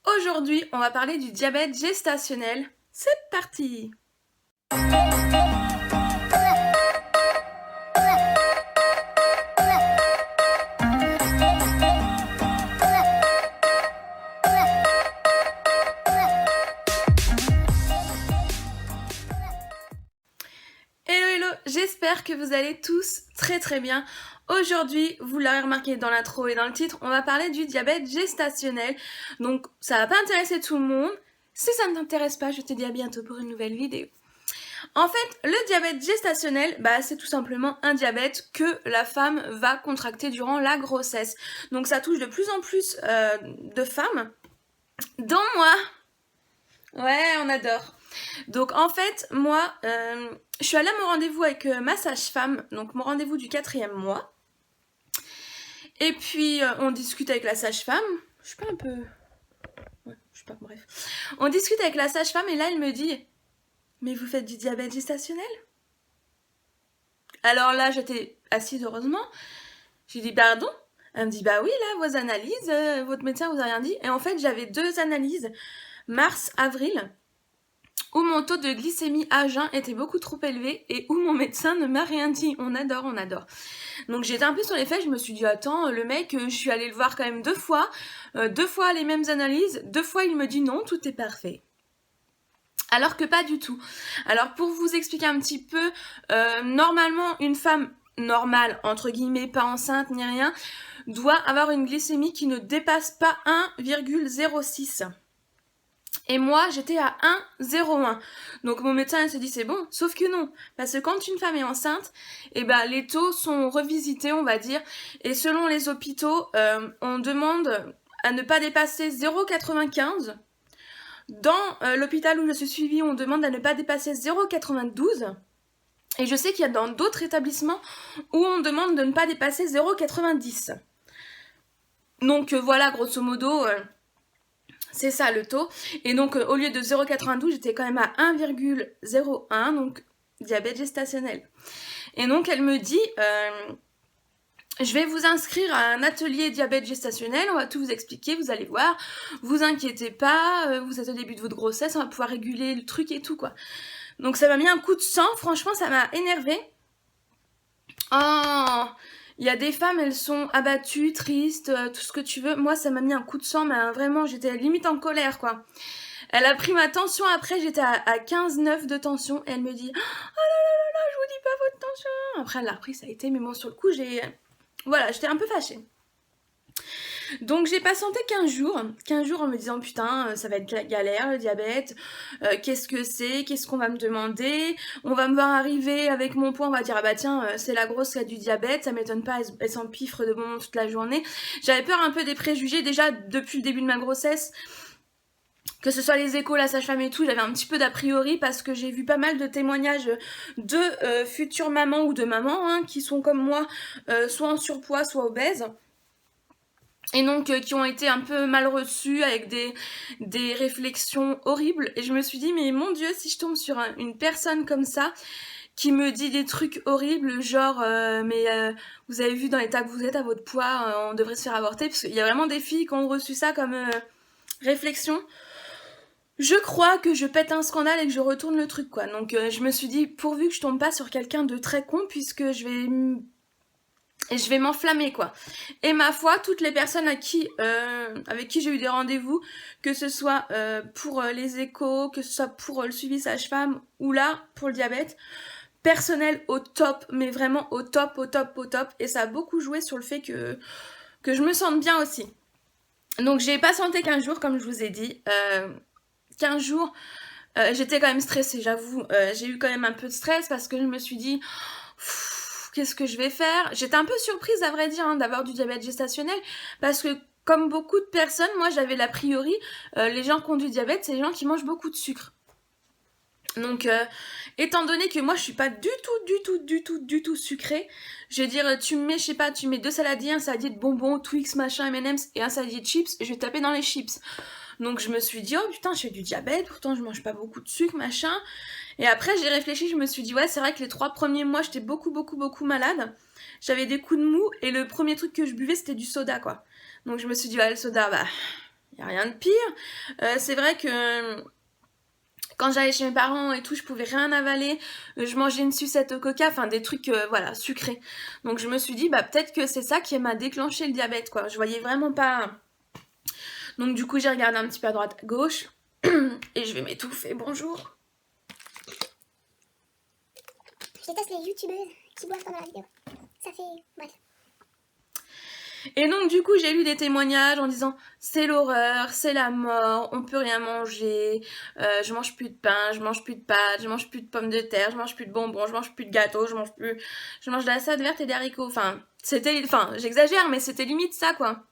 Aujourd'hui, on va parler du diabète gestationnel. C'est parti! Hello hello, j'espère que vous allez tous très bien. Aujourd'hui, vous l'avez remarqué dans l'intro et dans le titre, on va parler du diabète gestationnel. Donc ça va pas intéresser tout le monde. Si ça ne t'intéresse pas, je te dis à bientôt pour une nouvelle vidéo. En fait, le diabète gestationnel, c'est tout simplement un diabète que la femme va contracter durant la grossesse. Donc ça touche de plus en plus de femmes, dont moi. Ouais, on adore. Donc en fait, moi, je suis allée à mon rendez-vous avec ma sage-femme, donc mon rendez-vous du 4e mois. Et puis on discute avec la sage-femme. Je suis pas un peu... Ouais, je sais pas, bref. On discute avec la sage-femme et là elle me dit « Mais vous faites du diabète gestationnel ?» Alors là, j'étais assise heureusement. J'ai dit « Pardon ?» Elle me dit « Bah oui, là, vos analyses, votre médecin vous a rien dit. » Et en fait, j'avais 2 analyses, mars, avril, où mon taux de glycémie à jeun était beaucoup trop élevé et où mon médecin ne m'a rien dit. On adore, on adore. Donc j'étais un peu sur les faits, je me suis dit attends, le mec, je suis allée le voir quand même 2 fois les mêmes analyses, 2 fois il me dit non, tout est parfait. Alors que pas du tout. Alors pour vous expliquer un petit peu, normalement une femme normale, entre guillemets, pas enceinte ni rien, doit avoir une glycémie qui ne dépasse pas 1,06. Et moi, j'étais à 1,01. Donc mon médecin s'est dit c'est bon, sauf que non. Parce que quand une femme est enceinte, les taux sont revisités, on va dire. Et selon les hôpitaux, on demande à ne pas dépasser 0,95. Dans l'hôpital où je suis suivie, on demande à ne pas dépasser 0,92. Et je sais qu'il y a dans d'autres établissements où on demande de ne pas dépasser 0,90. Donc voilà, grosso modo... c'est ça le taux. Et donc au lieu de 0,92, j'étais quand même à 1,01, donc diabète gestationnel. Et donc elle me dit, je vais vous inscrire à un atelier diabète gestationnel, on va tout vous expliquer, vous allez voir, vous inquiétez pas, vous êtes au début de votre grossesse, on va pouvoir réguler le truc et tout quoi. Donc ça m'a mis un coup de sang, franchement ça m'a énervée. Oh, il y a des femmes, elles sont abattues, tristes, tout ce que tu veux. Moi, ça m'a mis un coup de sang, mais vraiment, j'étais limite en colère, quoi. Elle a pris ma tension, après, j'étais à 15,9 de tension, et elle me dit « Oh là là, je vous dis pas votre tension !» Après, elle l'a repris, ça a été, mais bon, sur le coup, voilà, j'étais un peu fâchée. Donc j'ai patienté 15 jours en me disant putain ça va être la galère le diabète, qu'est-ce que c'est, qu'est-ce qu'on va me demander, on va me voir arriver avec mon poids, on va dire ah bah tiens c'est la grosse qui a du diabète, ça m'étonne pas, elle s'empiffre de bonbons toute la journée. J'avais peur un peu des préjugés déjà depuis le début de ma grossesse, que ce soit les échos, la sage-femme et tout, j'avais un petit peu d'a priori parce que j'ai vu pas mal de témoignages de futures mamans ou de mamans qui sont comme moi, soit en surpoids, soit obèses. Et donc qui ont été un peu mal reçus avec des réflexions horribles. Et je me suis dit mais mon Dieu, si je tombe sur une personne comme ça qui me dit des trucs horribles genre vous avez vu dans l'état que vous êtes à votre poids, on devrait se faire avorter, parce qu'il y a vraiment des filles qui ont reçu ça comme réflexion. Je crois que je pète un scandale et que je retourne le truc quoi. Donc je me suis dit pourvu que je tombe pas sur quelqu'un de très con, puisque je vais m'enflammer quoi. Et ma foi, toutes les personnes avec qui j'ai eu des rendez-vous, que ce soit pour les échos, que ce soit pour le suivi sage-femme ou là pour le diabète, personnel au top, mais vraiment au top. Et ça a beaucoup joué sur le fait que je me sente bien aussi. Donc j'ai patienté 15 jours comme je vous ai dit. 15 jours, j'étais quand même stressée, j'avoue. J'ai eu quand même un peu de stress parce que je me suis dit... qu'est-ce que je vais faire? J'étais un peu surprise à vrai dire d'avoir du diabète gestationnel, parce que comme beaucoup de personnes, moi j'avais l'a priori, les gens qui ont du diabète, c'est les gens qui mangent beaucoup de sucre. Donc étant donné que moi je suis pas du tout sucrée, je vais dire tu me mets, je sais pas, tu mets 2 saladiers, un saladier de bonbons, Twix, machin, M&M's et un saladier de chips, je vais taper dans les chips. Donc je me suis dit oh putain j'ai du diabète, pourtant je mange pas beaucoup de sucre, machin. Et après j'ai réfléchi, je me suis dit ouais c'est vrai que les 3 premiers mois j'étais beaucoup malade. J'avais des coups de mou et le premier truc que je buvais c'était du soda quoi. Donc je me suis dit ouais le soda Il n'y a rien de pire. C'est vrai que quand j'allais chez mes parents et tout, je pouvais rien avaler. Je mangeais une sucette au coca, enfin des trucs voilà, sucrés. Donc je me suis dit, bah peut-être que c'est ça qui m'a déclenché le diabète, quoi. Je voyais vraiment pas. Donc du coup, j'ai regardé un petit peu à droite, à gauche. Et je vais m'étouffer. Bonjour. Je déteste les youtubeuses qui boivent pendant la vidéo. Ça fait... Bref. Et donc du coup j'ai lu des témoignages en disant c'est l'horreur, c'est la mort, on peut rien manger, je mange plus de pain, je mange plus de pâtes, je mange plus de pommes de terre, je mange plus de bonbons, je mange plus de gâteaux, je mange de la salade verte et des haricots. Enfin j'exagère mais c'était limite ça quoi.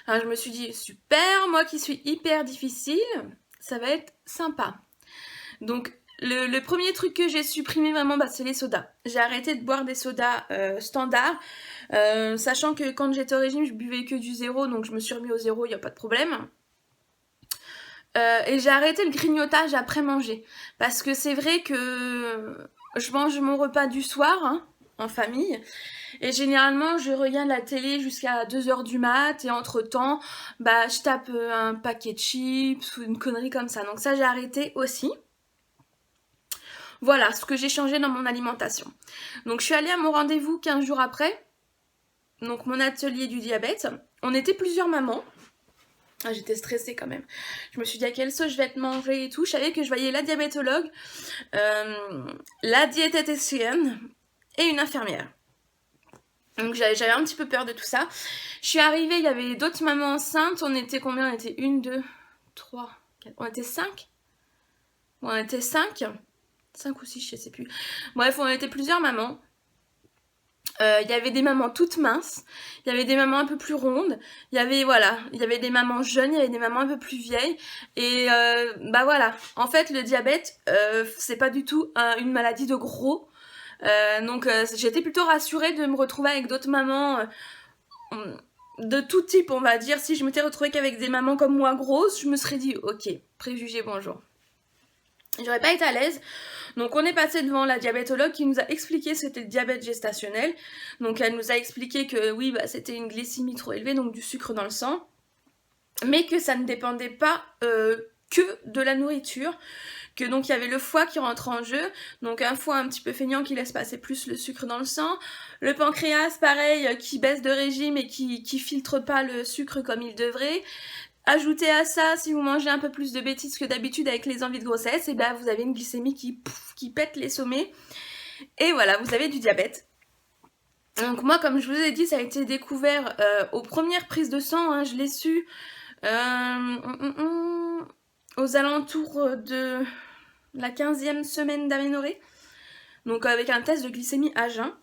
Alors je me suis dit super, moi qui suis hyper difficile, ça va être sympa. Donc le premier truc que j'ai supprimé vraiment, c'est les sodas. J'ai arrêté de boire des sodas standards, sachant que quand j'étais au régime, je buvais que du zéro, donc je me suis remis au zéro, il n'y a pas de problème. Et j'ai arrêté le grignotage après manger, parce que c'est vrai que je mange mon repas du soir, hein, en famille, et généralement je regarde la télé jusqu'à 2h du mat, et entre temps, je tape un paquet de chips ou une connerie comme ça. Donc ça j'ai arrêté aussi. Voilà ce que j'ai changé dans mon alimentation. Donc je suis allée à mon rendez-vous 15 jours après, donc mon atelier du diabète. On était plusieurs mamans. Ah, j'étais stressée quand même. Je me suis dit à quelle sauce je vais être mangée et tout. Je savais que je voyais la diabétologue, la diététicienne et une infirmière. Donc j'avais un petit peu peur de tout ça. Je suis arrivée, il y avait d'autres mamans enceintes. On était combien? On était 1, 2, 3, 4. On était 5. On était 5. 5 ou 6, je sais plus. Bref, on était plusieurs mamans. Il y avait des mamans toutes minces, il y avait des mamans un peu plus rondes, il y avait des mamans jeunes, il y avait des mamans un peu plus vieilles. Et voilà, en fait le diabète, c'est pas du tout une maladie de gros. Donc j'étais plutôt rassurée de me retrouver avec d'autres mamans de tout type, on va dire. Si je m'étais retrouvée qu'avec des mamans comme moi grosses, je me serais dit ok, préjugé, bonjour. J'aurais pas été à l'aise. Donc on est passé devant la diabétologue qui nous a expliqué que c'était le diabète gestationnel. Donc elle nous a expliqué que oui, c'était une glycémie trop élevée, donc du sucre dans le sang. Mais que ça ne dépendait pas que de la nourriture. Que donc il y avait le foie qui rentre en jeu. Donc un foie un petit peu feignant qui laisse passer plus le sucre dans le sang. Le pancréas, pareil, qui baisse de régime et qui filtre pas le sucre comme il devrait. Ajoutez à ça, si vous mangez un peu plus de bêtises que d'habitude avec les envies de grossesse, et vous avez une glycémie qui pète les sommets. Et voilà, vous avez du diabète. Donc moi, comme je vous ai dit, ça a été découvert aux premières prises de sang. Hein, je l'ai su aux alentours de la 15e semaine d'aménorrhée. Donc avec un test de glycémie à jeun.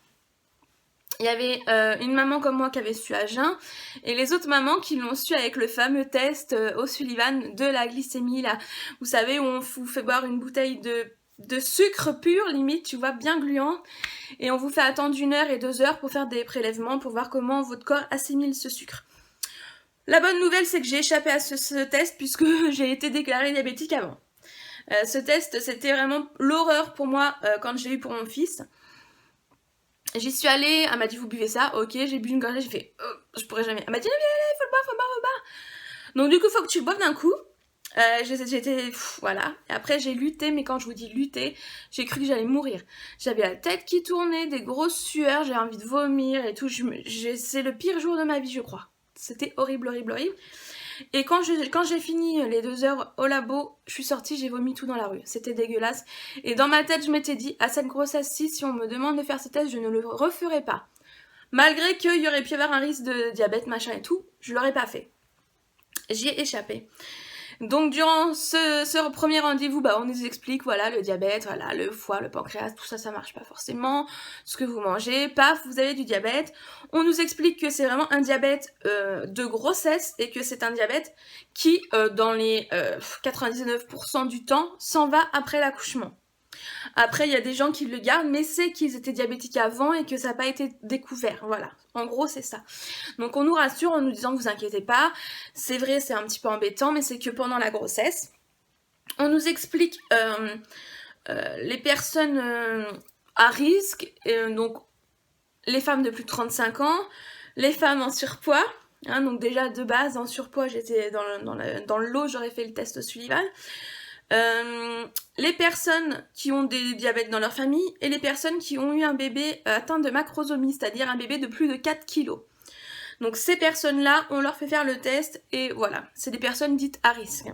Il y avait une maman comme moi qui avait su à jeun, et les autres mamans qui l'ont su avec le fameux test au Sullivan de la glycémie, là. Vous savez, où on vous fait boire une bouteille de sucre pur, limite, tu vois, bien gluant, et on vous fait attendre 1 heure et 2 heures pour faire des prélèvements, pour voir comment votre corps assimile ce sucre. La bonne nouvelle, c'est que j'ai échappé à ce test, puisque j'ai été déclarée diabétique avant. Ce test, c'était vraiment l'horreur pour moi quand j'ai eu pour mon fils. J'y suis allée, elle m'a dit vous buvez ça, ok, j'ai bu une gorgée, j'ai fait je pourrais jamais. Elle m'a dit allez, faut le boire. Donc du coup, faut que tu le boives d'un coup. J'étais voilà. Et après j'ai lutté, mais quand je vous dis lutter, j'ai cru que j'allais mourir. J'avais la tête qui tournait, des grosses sueurs, j'avais envie de vomir et tout. C'est le pire jour de ma vie, je crois. C'était horrible. Et quand j'ai fini les 2 heures au labo, je suis sortie, j'ai vomi tout dans la rue. C'était dégueulasse. Et dans ma tête, je m'étais dit, à cette grossesse-ci, si on me demande de faire ce test, je ne le referai pas. Malgré qu'il y aurait pu y avoir un risque de diabète, machin et tout, je l'aurais pas fait. J'y ai échappé. Donc durant ce premier rendez-vous, on nous explique, voilà, le diabète, voilà, le foie, le pancréas, tout ça, ça marche pas forcément. Ce que vous mangez, paf, vous avez du diabète. On nous explique que c'est vraiment un diabète de grossesse et que c'est un diabète qui, dans les 99% du temps, s'en va après l'accouchement. Après, il y a des gens qui le gardent, mais c'est qu'ils étaient diabétiques avant et que ça n'a pas été découvert. Voilà, en gros, c'est ça. Donc on nous rassure en nous disant que vous inquiétez pas. C'est vrai, c'est un petit peu embêtant, mais c'est que pendant la grossesse, on nous explique les personnes à risque, donc les femmes de plus de 35 ans, les femmes en surpoids, Hein, donc déjà de base en surpoids, j'étais dans le lot, j'aurais fait le test Sullivan. Les personnes qui ont des diabètes dans leur famille et les personnes qui ont eu un bébé atteint de macrosomie, c'est-à-dire un bébé de plus de 4 kilos. Donc ces personnes-là, on leur fait faire le test et voilà, c'est des personnes dites à risque.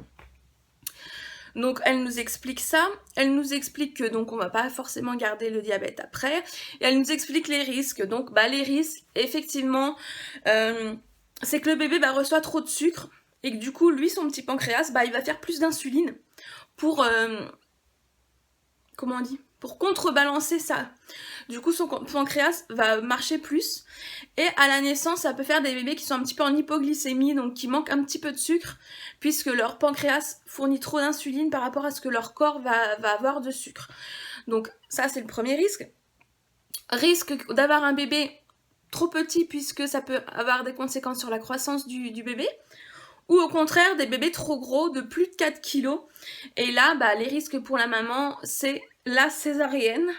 Donc elle nous explique ça, elle nous explique que donc on va pas forcément garder le diabète après, et elle nous explique les risques. Donc les risques, effectivement, c'est que le bébé reçoit trop de sucre et que du coup lui son petit pancréas il va faire plus d'insuline pour comment on dit, pour contrebalancer ça. Du coup son pancréas va marcher plus et à la naissance ça peut faire des bébés qui sont un petit peu en hypoglycémie, donc qui manquent un petit peu de sucre puisque leur pancréas fournit trop d'insuline par rapport à ce que leur corps va avoir de sucre. Donc ça c'est le premier risque. Risque d'avoir un bébé trop petit puisque ça peut avoir des conséquences sur la croissance du bébé, ou au contraire des bébés trop gros de plus de 4 kilos. Et là, les risques pour la maman, c'est la césarienne,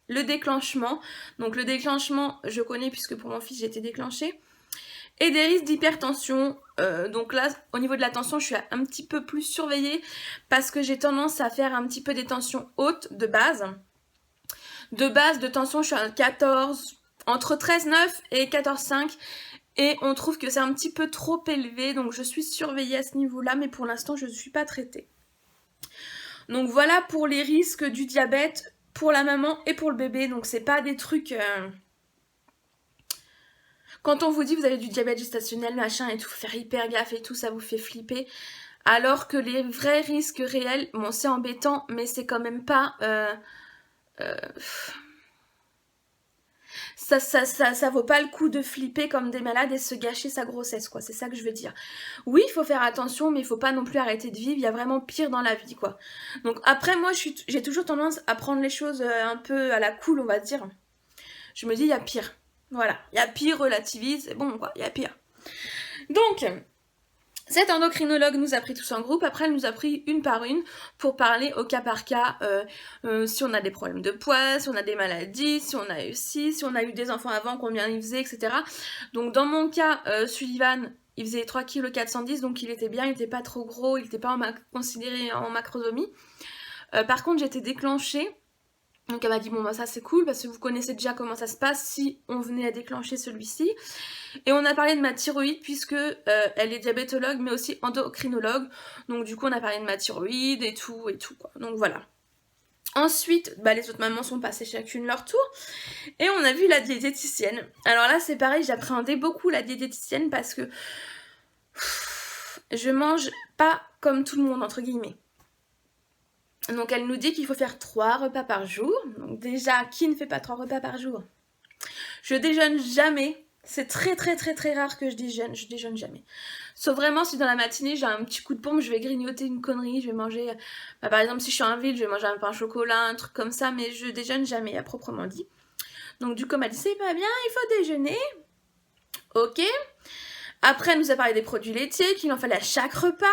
le déclenchement. Donc le déclenchement, je connais puisque pour mon fils j'ai été déclenchée. Et des risques d'hypertension. Donc là, au niveau de la tension, je suis un petit peu plus surveillée parce que j'ai tendance à faire un petit peu des tensions hautes de base. De base, de tension, je suis à 14, entre 13,9 et 14,5. Et on trouve que c'est un petit peu trop élevé, donc je suis surveillée à ce niveau-là, mais pour l'instant, je ne suis pas traitée. Donc voilà pour les risques du diabète pour la maman et pour le bébé. Donc c'est pas des trucs... Quand on vous dit vous avez du diabète gestationnel, machin et tout, faut faire hyper gaffe et tout, ça vous fait flipper. Alors que les vrais risques réels, bon c'est embêtant, mais c'est quand même pas... Ça vaut pas le coup de flipper comme des malades et se gâcher sa grossesse, quoi. C'est ça que je veux dire. Oui, il faut faire attention, mais il faut pas non plus arrêter de vivre. Il y a vraiment pire dans la vie, quoi. Donc après, moi, j'ai toujours tendance à prendre les choses un peu à la cool, on va dire. Je me dis, il y a pire. Voilà. Il y a pire, relativise, c'est bon, quoi. Il y a pire. Donc... Cette endocrinologue nous a pris tous en groupe, après elle nous a pris une par une pour parler au cas par cas si on a des problèmes de poids, si on a des maladies, si on a eu ci, si on a eu des enfants avant, combien ils faisaient, etc. Donc dans mon cas, Sullivan, il faisait 3,410 kg, donc il était bien, il était pas trop gros, il était pas considéré en macrosomie. Par contre, j'étais déclenchée. Donc elle m'a dit bon ça c'est cool parce que vous connaissez déjà comment ça se passe si on venait à déclencher celui-ci. Et on a parlé de ma thyroïde puisque elle est diabétologue mais aussi endocrinologue. Donc du coup on a parlé de ma thyroïde et tout quoi. Donc voilà. Ensuite, les autres mamans sont passées chacune leur tour et on a vu la diététicienne. Alors là c'est pareil, j'appréhendais beaucoup la diététicienne parce que je mange pas comme tout le monde entre guillemets. Donc elle nous dit qu'il faut faire 3 repas par jour. Donc déjà, qui ne fait pas 3 repas par jour? Je déjeune jamais. C'est très très très très rare que je déjeune jamais. Sauf vraiment si dans la matinée j'ai un petit coup de pompe, je vais grignoter une connerie, je vais manger... par exemple si je suis en ville, je vais manger un pain au chocolat, un truc comme ça, mais je déjeune jamais à proprement dit. Donc du coup elle m'a dit c'est pas bien, il faut déjeuner. Ok. Après, elle nous a parlé des produits laitiers, qu'il en fallait à chaque repas.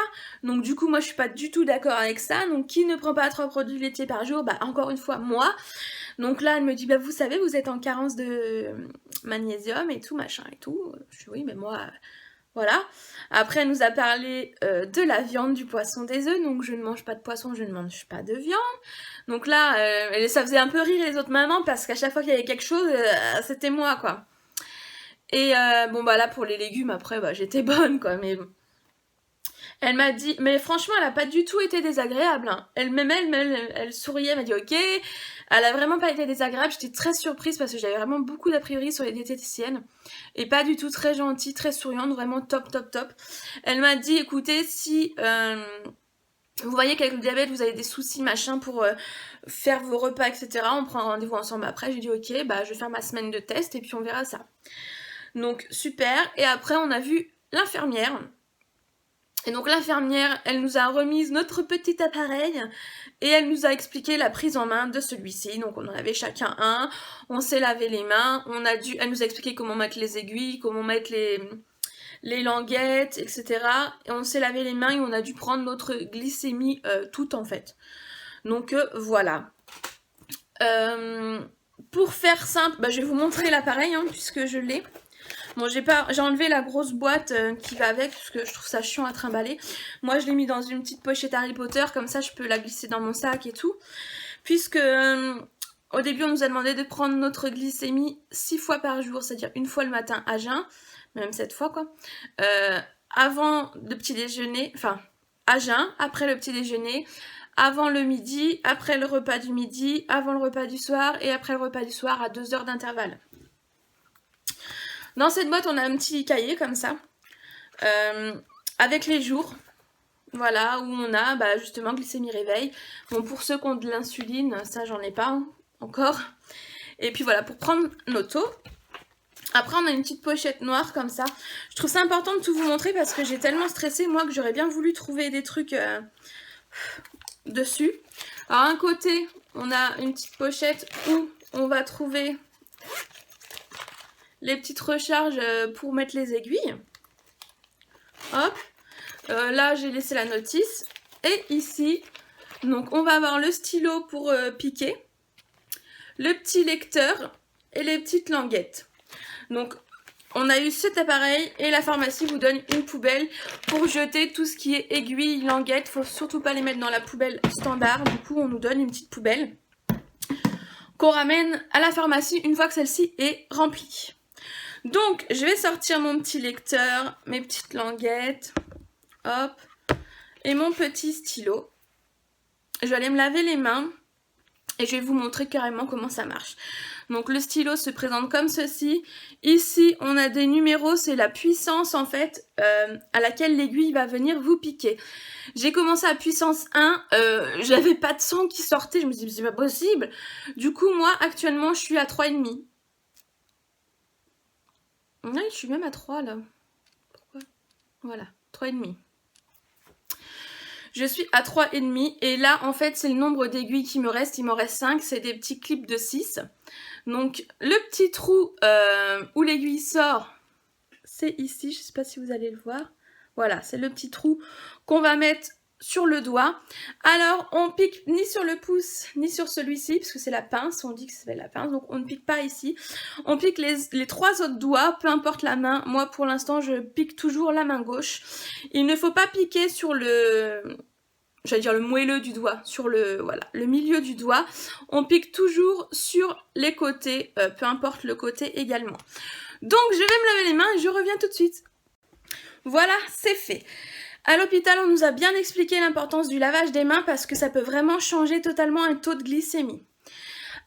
Donc du coup, moi, je suis pas du tout d'accord avec ça. Donc, qui ne prend pas 3 produits laitiers par jour? Encore une fois, moi. Donc là, elle me dit, vous savez, vous êtes en carence de magnésium et tout, machin et tout. Je dis, oui, mais moi, voilà. Après, elle nous a parlé de la viande, du poisson, des œufs. Donc, je ne mange pas de poisson, je ne mange pas de viande. Donc là, ça faisait un peu rire les autres mamans parce qu'à chaque fois qu'il y avait quelque chose, c'était moi, quoi. Et là pour les légumes après j'étais bonne quoi, mais bon. Elle m'a dit, mais franchement elle a pas du tout été désagréable hein. Elle souriait, elle m'a dit ok. Elle a vraiment pas été désagréable, j'étais très surprise parce que j'avais vraiment beaucoup d'a priori sur les diététiciennes. Et pas du tout, très gentille, très souriante, vraiment top. Elle m'a dit écoutez si vous voyez qu'avec le diabète vous avez des soucis machin pour faire vos repas etc, on prend un rendez-vous ensemble après. J'ai dit ok, je vais faire ma semaine de test et puis on verra ça. Donc super, et après on a vu l'infirmière. Et donc l'infirmière, elle nous a remis notre petit appareil et elle nous a expliqué la prise en main de celui-ci. Donc on en avait chacun un, on s'est lavé les mains, elle nous a expliqué comment mettre les aiguilles, comment mettre les languettes, etc. Et on s'est lavé les mains et on a dû prendre notre glycémie toute en fait. Donc voilà. Pour faire simple, je vais vous montrer l'appareil puisque je l'ai. Bon, j'ai enlevé la grosse boîte qui va avec parce que je trouve ça chiant à trimballer. Moi, je l'ai mis dans une petite pochette Harry Potter, comme ça je peux la glisser dans mon sac et tout. Puisque au début, on nous a demandé de prendre notre glycémie 6 fois par jour, c'est-à-dire une fois le matin à jeun, même 7 fois quoi. Avant le petit déjeuner, enfin à jeun, après le petit déjeuner, avant le midi, après le repas du midi, avant le repas du soir et après le repas du soir à 2 heures d'intervalle. Dans cette boîte, on a un petit cahier comme ça, avec les jours, voilà, où on a justement glycémie réveil. Bon, pour ceux qui ont de l'insuline, ça j'en ai pas encore. Et puis voilà, pour prendre nos taux. Après, on a une petite pochette noire comme ça. Je trouve ça important de tout vous montrer parce que j'ai tellement stressé, moi, que j'aurais bien voulu trouver des trucs dessus. Alors, à un côté, on a une petite pochette où on va trouver les petites recharges pour mettre les aiguilles. Hop. Là, j'ai laissé la notice. Et ici, donc, on va avoir le stylo pour piquer, le petit lecteur et les petites languettes. Donc, on a eu cet appareil et la pharmacie vous donne une poubelle pour jeter tout ce qui est aiguilles, languettes. Faut surtout pas les mettre dans la poubelle standard. Du coup, on nous donne une petite poubelle qu'on ramène à la pharmacie une fois que celle-ci est remplie. Donc, je vais sortir mon petit lecteur, mes petites languettes, hop, et mon petit stylo. Je vais aller me laver les mains et je vais vous montrer carrément comment ça marche. Donc, le stylo se présente comme ceci. Ici, on a des numéros, c'est la puissance en fait à laquelle l'aiguille va venir vous piquer. J'ai commencé à puissance 1, j'avais pas de sang qui sortait, je me suis dit c'est pas possible. Du coup, moi, actuellement, je suis à 3,5. Oui, je suis même à 3 là. Pourquoi? Voilà, 3,5. Je suis à 3,5 et là en fait c'est le nombre d'aiguilles qui me reste, il m'en reste 5, c'est des petits clips de 6. Donc le petit trou où l'aiguille sort, c'est ici, je ne sais pas si vous allez le voir. Voilà, c'est le petit trou qu'on va mettre sur le doigt. Alors on pique ni sur le pouce ni sur celui-ci parce que c'est la pince, on dit que c'est la pince, donc on ne pique pas ici. On pique les 3 autres doigts, peu importe la main. Moi pour l'instant je pique toujours la main gauche. Il ne faut pas piquer sur le moelleux du doigt, sur le milieu du doigt. On pique toujours sur les côtés, peu importe le côté également. Donc je vais me laver les mains et je reviens tout de suite. Voilà, c'est fait. À l'hôpital, on nous a bien expliqué l'importance du lavage des mains parce que ça peut vraiment changer totalement un taux de glycémie.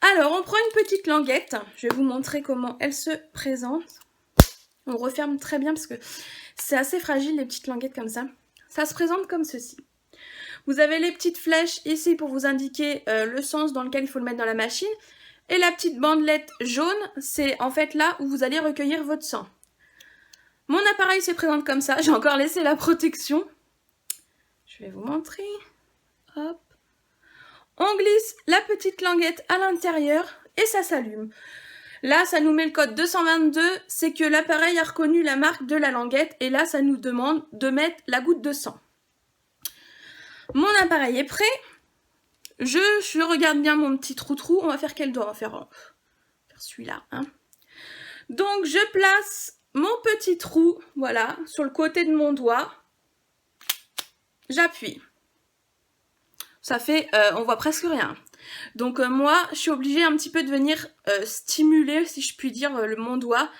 Alors, on prend une petite languette. Je vais vous montrer comment elle se présente. On referme très bien parce que c'est assez fragile les petites languettes comme ça. Ça se présente comme ceci. Vous avez les petites flèches ici pour vous indiquer le sens dans lequel il faut le mettre dans la machine. Et la petite bandelette jaune, c'est en fait là où vous allez recueillir votre sang. Mon appareil se présente comme ça. J'ai encore laissé la protection. Je vais vous montrer. Hop. On glisse la petite languette à l'intérieur et ça s'allume. Là, ça nous met le code 222. C'est que l'appareil a reconnu la marque de la languette. Et là, ça nous demande de mettre la goutte de sang. Mon appareil est prêt. Je regarde bien mon petit trou-trou. On va faire quel doigt? On va faire celui-là. Hein. Donc, je place mon petit trou, voilà, sur le côté de mon doigt. J'appuie. Ça fait, on voit presque rien. Donc, moi, je suis obligée un petit peu de venir stimuler, si je puis dire, mon doigt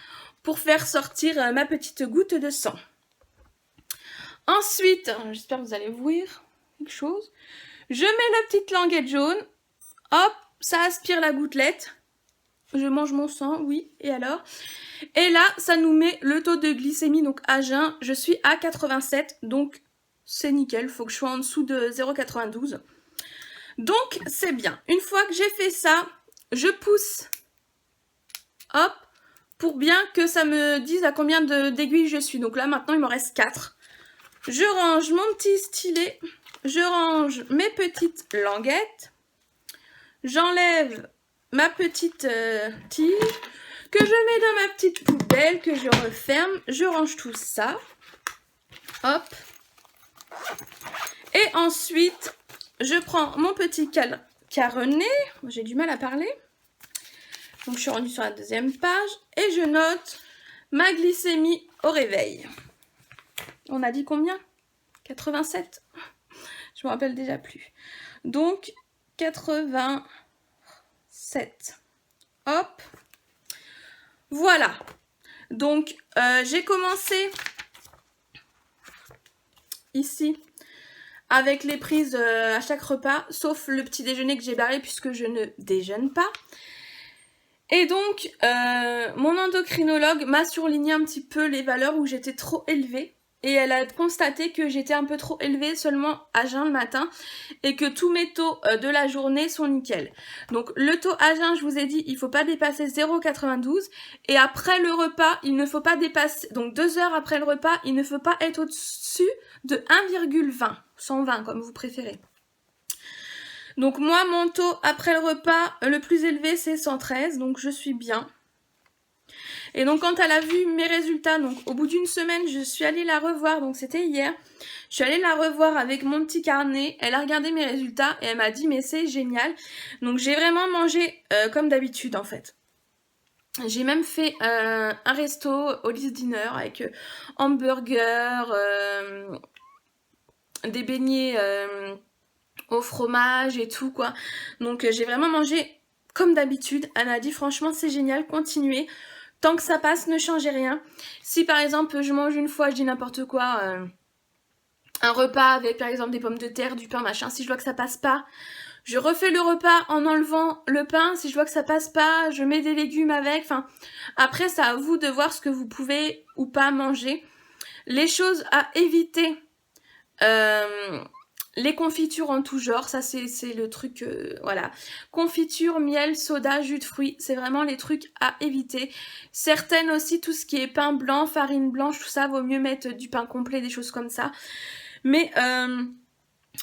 pour faire sortir ma petite goutte de sang. Ensuite, j'espère que vous allez voir quelque chose. Je mets la petite languette jaune. Hop, ça aspire la gouttelette. Je mange mon sang, oui, et alors? Et là, ça nous met le taux de glycémie, donc à jeun, je suis à 87, donc c'est nickel, faut que je sois en dessous de 0,92. Donc, c'est bien. Une fois que j'ai fait ça, je pousse, hop, pour bien que ça me dise à combien d'aiguilles je suis. Donc là, maintenant, il m'en reste 4. Je range mon petit stylet, je range mes petites languettes, j'enlève ma petite tige, que je mets dans ma petite poubelle, que je referme, je range tout ça, hop, et ensuite, je prends mon petit carnet, j'ai du mal à parler, donc je suis rendue sur la 2e page, et je note Ma glycémie au réveil. On a dit combien? 87. Je me rappelle déjà plus. Donc 87. Hop. Voilà. Donc j'ai commencé ici avec les prises à chaque repas, sauf le petit déjeuner que j'ai barré puisque je ne déjeune pas. Et donc, mon endocrinologue m'a surligné un petit peu les valeurs où j'étais trop élevée. Et elle a constaté que j'étais un peu trop élevée seulement à jeun le matin et que tous mes taux de la journée sont nickel. Donc le taux à jeun, je vous ai dit, il ne faut pas dépasser 0,92 et après le repas, il ne faut pas dépasser, donc 2 heures après le repas, il ne faut pas être au-dessus de 1,20, 120 comme vous préférez. Donc moi, mon taux après le repas, le plus élevé, c'est 113, donc je suis bien. Et donc quand elle a vu mes résultats, donc au bout d'une semaine, je suis allée la revoir, donc c'était hier. Je suis allée la revoir avec mon petit carnet, elle a regardé mes résultats et elle m'a dit mais c'est génial. Donc j'ai vraiment mangé comme d'habitude en fait. J'ai même fait un resto au Liz Dinner avec hamburger, des beignets au fromage et tout quoi. Donc j'ai vraiment mangé comme d'habitude. Elle m'a dit franchement c'est génial, continuez. Tant que ça passe, ne changez rien. Si par exemple je mange une fois, je dis n'importe quoi, un repas avec par exemple des pommes de terre, du pain, machin, si je vois que ça passe pas, je refais le repas en enlevant le pain. Si je vois que ça passe pas, je mets des légumes avec. Enfin, après c'est à vous de voir ce que vous pouvez ou pas manger. Les choses à éviter, les confitures en tout genre, ça c'est le truc, voilà. Confiture, miel, soda, jus de fruits, c'est vraiment les trucs à éviter. Certaines aussi, tout ce qui est pain blanc, farine blanche, tout ça, vaut mieux mettre du pain complet, des choses comme ça. Mais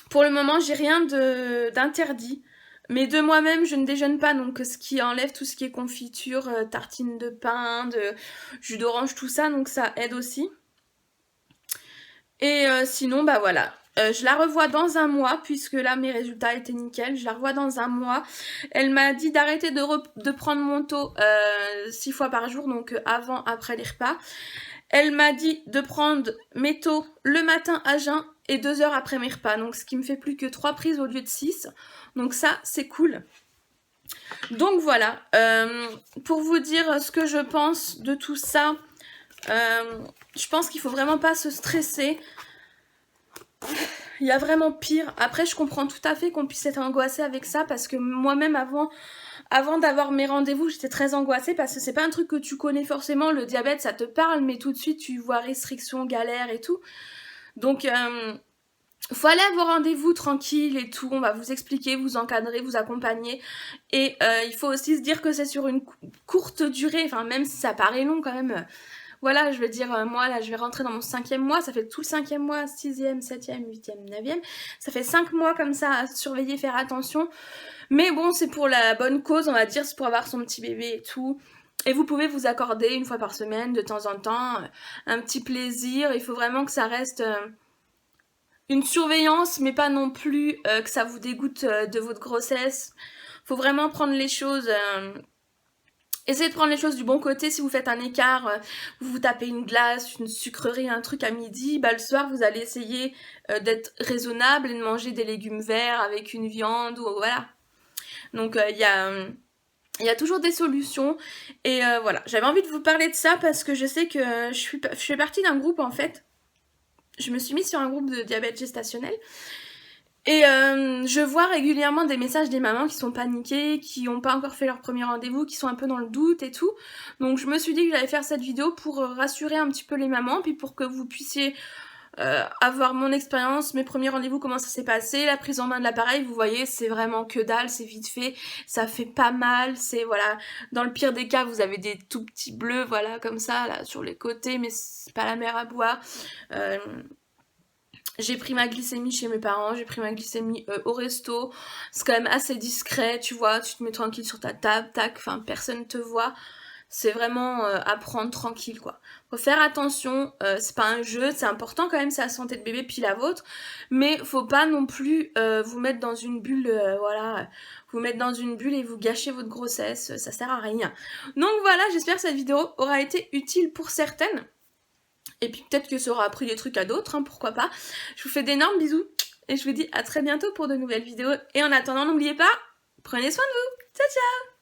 pour le moment, j'ai rien d'interdit. Mais de moi-même, je ne déjeune pas, donc ce qui enlève tout ce qui est confiture, tartine de pain, de jus d'orange, tout ça, donc ça aide aussi. Et sinon, bah voilà. Je la revois dans un mois, puisque là, mes résultats étaient nickel. Je la revois dans un mois. Elle m'a dit d'arrêter de prendre mon taux 6 fois par jour, donc avant, après les repas. Elle m'a dit de prendre mes taux le matin à jeun et 2 heures après mes repas. Donc, ce qui me fait plus que 3 prises au lieu de 6. Donc ça, c'est cool. Donc voilà. Pour vous dire ce que je pense de tout ça, je pense qu'il faut vraiment pas se stresser. Il y a vraiment pire. Après, je comprends tout à fait qu'on puisse être angoissé avec ça parce que moi-même, avant d'avoir mes rendez-vous, j'étais très angoissée parce que c'est pas un truc que tu connais forcément. Le diabète, ça te parle, mais tout de suite, tu vois restriction, galère et tout. Donc, faut aller à vos rendez-vous tranquille et tout. On va vous expliquer, vous encadrer, vous accompagner. Et il faut aussi se dire que c'est sur une courte durée. Enfin, même si ça paraît long quand même. Voilà, je veux dire, moi, là, je vais rentrer dans mon 5e mois. Ça fait tout le 5e mois, 6e, 7e, 8e, 9e. Ça fait 5 mois comme ça à surveiller, faire attention. Mais bon, c'est pour la bonne cause, on va dire. C'est pour avoir son petit bébé et tout. Et vous pouvez vous accorder une fois par semaine, de temps en temps, un petit plaisir. Il faut vraiment que ça reste une surveillance, mais pas non plus que ça vous dégoûte de votre grossesse. Faut vraiment prendre les choses... essayez de prendre les choses du bon côté. Si vous faites un écart, vous vous tapez une glace, une sucrerie, un truc à midi, bah le soir vous allez essayer d'être raisonnable et de manger des légumes verts avec une viande ou voilà. Donc il y a toujours des solutions et voilà. J'avais envie de vous parler de ça parce que je sais que je fais partie d'un groupe en fait. Je me suis mise sur un groupe de diabète gestationnel. Et je vois régulièrement des messages des mamans qui sont paniquées, qui n'ont pas encore fait leur premier rendez-vous, qui sont un peu dans le doute et tout. Donc je me suis dit que j'allais faire cette vidéo pour rassurer un petit peu les mamans, puis pour que vous puissiez avoir mon expérience, mes premiers rendez-vous, comment ça s'est passé, la prise en main de l'appareil. Vous voyez, c'est vraiment que dalle, c'est vite fait, ça fait pas mal, c'est voilà. Dans le pire des cas, vous avez des tout petits bleus, voilà, comme ça, là, sur les côtés, mais c'est pas la mer à boire. J'ai pris ma glycémie chez mes parents, j'ai pris ma glycémie au resto. C'est quand même assez discret, tu vois, tu te mets tranquille sur ta table, tac, enfin personne te voit. c'est vraiment à prendre tranquille, quoi. Faut faire attention, c'est pas un jeu, c'est important quand même, c'est la santé de bébé puis la vôtre, mais faut pas non plus vous mettre dans une bulle, voilà, vous mettre dans une bulle et vous gâcher votre grossesse, ça sert à rien. Donc voilà, j'espère que cette vidéo aura été utile pour certaines, et puis peut-être que ça aura appris des trucs à d'autres, hein, pourquoi pas. Je vous fais d'énormes bisous, et je vous dis à très bientôt pour de nouvelles vidéos, et en attendant, n'oubliez pas, prenez soin de vous, ciao ciao.